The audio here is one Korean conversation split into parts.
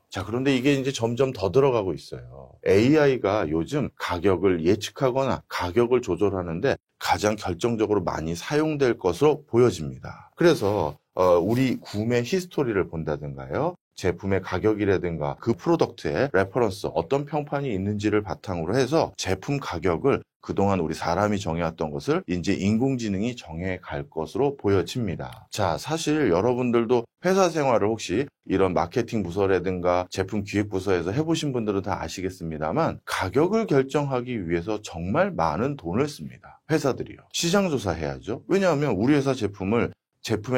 자, 그런데 이게 이제 점점 더 들어가고 있어요. AI가 요즘 가격을 예측하거나 가격을 조절하는데 가장 결정적으로 많이 사용될 것으로 보여집니다. 그래서 우리 구매 히스토리를 본다든가요. 제품의 가격이라든가 그 프로덕트의 레퍼런스, 어떤 평판이 있는지를 바탕으로 해서 제품 가격을 그동안 우리 사람이 정해왔던 것을 이제 인공지능이 정해갈 것으로 보여집니다. 자, 사실 여러분들도 회사 생활을 혹시 이런 마케팅 부서라든가 제품 기획 부서에서 해보신 분들은 다 아시겠습니다만 가격을 결정하기 위해서 정말 많은 돈을 씁니다. 회사들이요. 시장 조사해야죠. 왜냐하면 우리 회사 제품의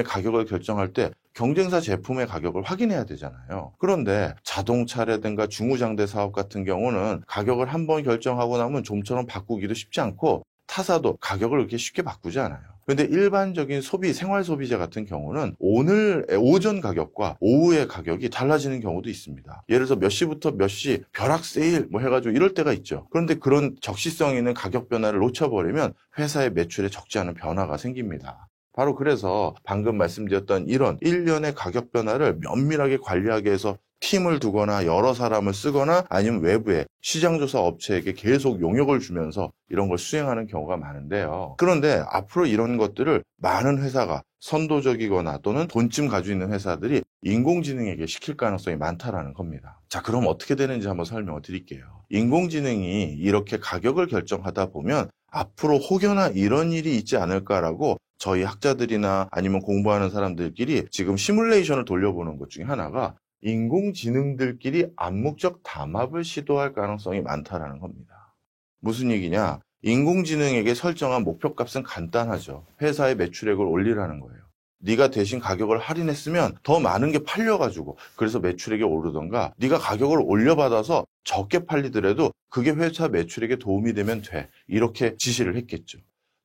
가격을 결정할 때 경쟁사 제품의 가격을 확인해야 되잖아요. 그런데 자동차라든가 중후장대 사업 같은 경우는 가격을 한번 결정하고 나면 좀처럼 바꾸기도 쉽지 않고 타사도 가격을 그렇게 쉽게 바꾸지 않아요. 그런데 일반적인 생활 소비자 같은 경우는 오전 가격과 오후의 가격이 달라지는 경우도 있습니다. 예를 들어서 몇 시부터 몇 시 벼락 세일 해가지고 이럴 때가 있죠. 그런데 그런 적시성 있는 가격 변화를 놓쳐버리면 회사의 매출에 적지 않은 변화가 생깁니다. 바로 그래서 방금 말씀드렸던 이런 일련의 가격 변화를 면밀하게 관리하기 위해서 팀을 두거나 여러 사람을 쓰거나 아니면 외부의 시장조사 업체에게 계속 용역을 주면서 이런 걸 수행하는 경우가 많은데요. 그런데 앞으로 이런 것들을 많은 회사가 선도적이거나 또는 돈쯤 가지고 있는 회사들이 인공지능에게 시킬 가능성이 많다라는 겁니다. 자, 그럼 어떻게 되는지 한번 설명을 드릴게요. 인공지능이 이렇게 가격을 결정하다 보면 앞으로 혹여나 이런 일이 있지 않을까라고 저희 학자들이나 아니면 공부하는 사람들끼리 지금 시뮬레이션을 돌려보는 것 중에 하나가 인공지능들끼리 암묵적 담합을 시도할 가능성이 많다라는 겁니다. 무슨 얘기냐? 인공지능에게 설정한 목표값은 간단하죠. 회사의 매출액을 올리라는 거예요. 네가 대신 가격을 할인했으면 더 많은 게 팔려가지고 그래서 매출액이 오르던가 네가 가격을 올려받아서 적게 팔리더라도 그게 회사 매출액에 도움이 되면 돼. 이렇게 지시를 했겠죠.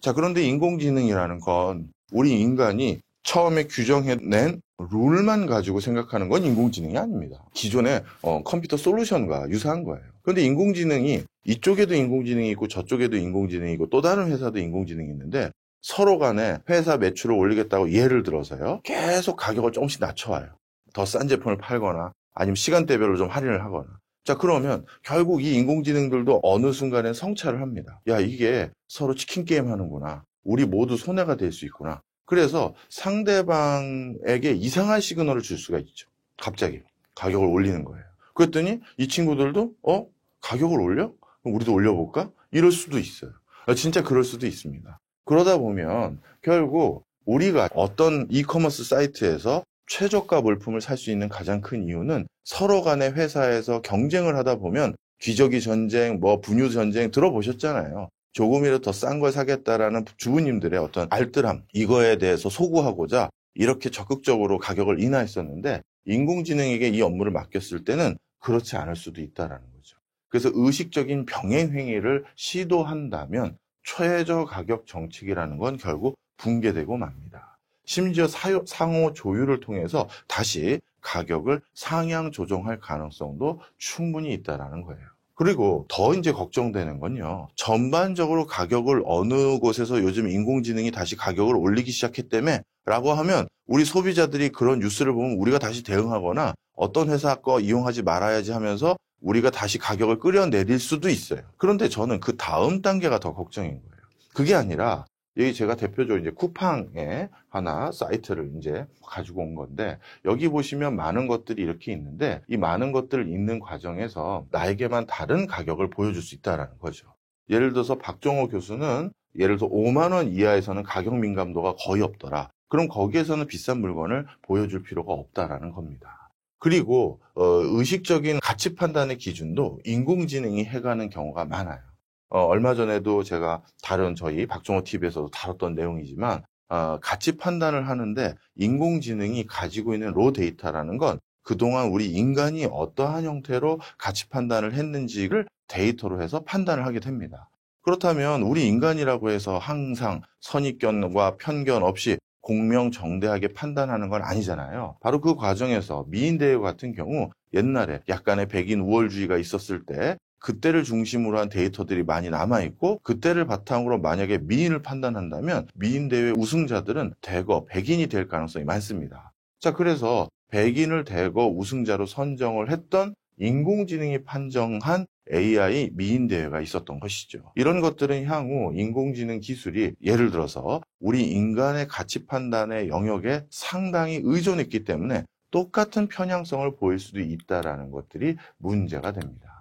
자, 그런데 인공지능이라는 건 우리 인간이 처음에 규정해낸 룰만 가지고 생각하는 건 인공지능이 아닙니다. 기존의 컴퓨터 솔루션과 유사한 거예요. 그런데 인공지능이 이쪽에도 인공지능이 있고 저쪽에도 인공지능이 있고 또 다른 회사도 인공지능이 있는데 서로 간에 회사 매출을 올리겠다고 예를 들어서요. 계속 가격을 조금씩 낮춰와요. 더 싼 제품을 팔거나 아니면 시간대별로 좀 할인을 하거나. 자, 그러면 결국 이 인공지능들도 어느 순간엔 성찰을 합니다. 야, 이게 서로 치킨 게임 하는구나. 우리 모두 손해가 될 수 있구나. 그래서 상대방에게 이상한 시그널을 줄 수가 있죠. 갑자기 가격을 올리는 거예요. 그랬더니 이 친구들도 가격을 올려? 그럼 우리도 올려볼까? 이럴 수도 있어요. 진짜 그럴 수도 있습니다. 그러다 보면 결국 우리가 어떤 이커머스 사이트에서 최저가 물품을 살 수 있는 가장 큰 이유는 서로 간의 회사에서 경쟁을 하다 보면 기저귀 전쟁, 분유 전쟁 들어보셨잖아요. 조금이라도 더 싼 걸 사겠다라는 주부님들의 어떤 알뜰함, 이거에 대해서 소구하고자 이렇게 적극적으로 가격을 인하했었는데 인공지능에게 이 업무를 맡겼을 때는 그렇지 않을 수도 있다는 거죠. 그래서 의식적인 병행 행위를 시도한다면 최저 가격 정책이라는 건 결국 붕괴되고 맙니다. 심지어 상호 조율을 통해서 다시 가격을 상향 조정할 가능성도 충분히 있다는 거예요. 그리고 더 이제 걱정되는 건요. 전반적으로 가격을 어느 곳에서 요즘 인공지능이 다시 가격을 올리기 시작했다며 라고 하면 우리 소비자들이 그런 뉴스를 보면 우리가 다시 대응하거나 어떤 회사 거 이용하지 말아야지 하면서 우리가 다시 가격을 끌어내릴 수도 있어요. 그런데 저는 그 다음 단계가 더 걱정인 거예요. 그게 아니라 여기 제가 대표적으로 이제 쿠팡의 하나 사이트를 이제 가지고 온 건데 여기 보시면 많은 것들이 이렇게 있는데 이 많은 것들을 읽는 과정에서 나에게만 다른 가격을 보여줄 수 있다는 거죠. 예를 들어서 박종호 교수는 예를 들어서 5만 원 이하에서는 가격 민감도가 거의 없더라. 그럼 거기에서는 비싼 물건을 보여줄 필요가 없다라는 겁니다. 그리고 의식적인 가치 판단의 기준도 인공지능이 해가는 경우가 많아요. 얼마 전에도 제가 다른 저희 박종호 TV에서도 다뤘던 내용이지만 가치 판단을 하는데 인공지능이 가지고 있는 로 데이터라는 건 그동안 우리 인간이 어떠한 형태로 가치 판단을 했는지를 데이터로 해서 판단을 하게 됩니다. 그렇다면 우리 인간이라고 해서 항상 선입견과 편견 없이 공명정대하게 판단하는 건 아니잖아요. 바로 그 과정에서 미인대회 같은 경우 옛날에 약간의 백인 우월주의가 있었을 때 그때를 중심으로 한 데이터들이 많이 남아있고 그때를 바탕으로 만약에 미인을 판단한다면 미인대회 우승자들은 대거 백인이 될 가능성이 많습니다. 자, 그래서 백인을 대거 우승자로 선정을 했던 인공지능이 판정한 AI 미인 대회가 있었던 것이죠. 이런 것들은 향후 인공지능 기술이 예를 들어서 우리 인간의 가치 판단의 영역에 상당히 의존했기 때문에 똑같은 편향성을 보일 수도 있다는 것들이 문제가 됩니다.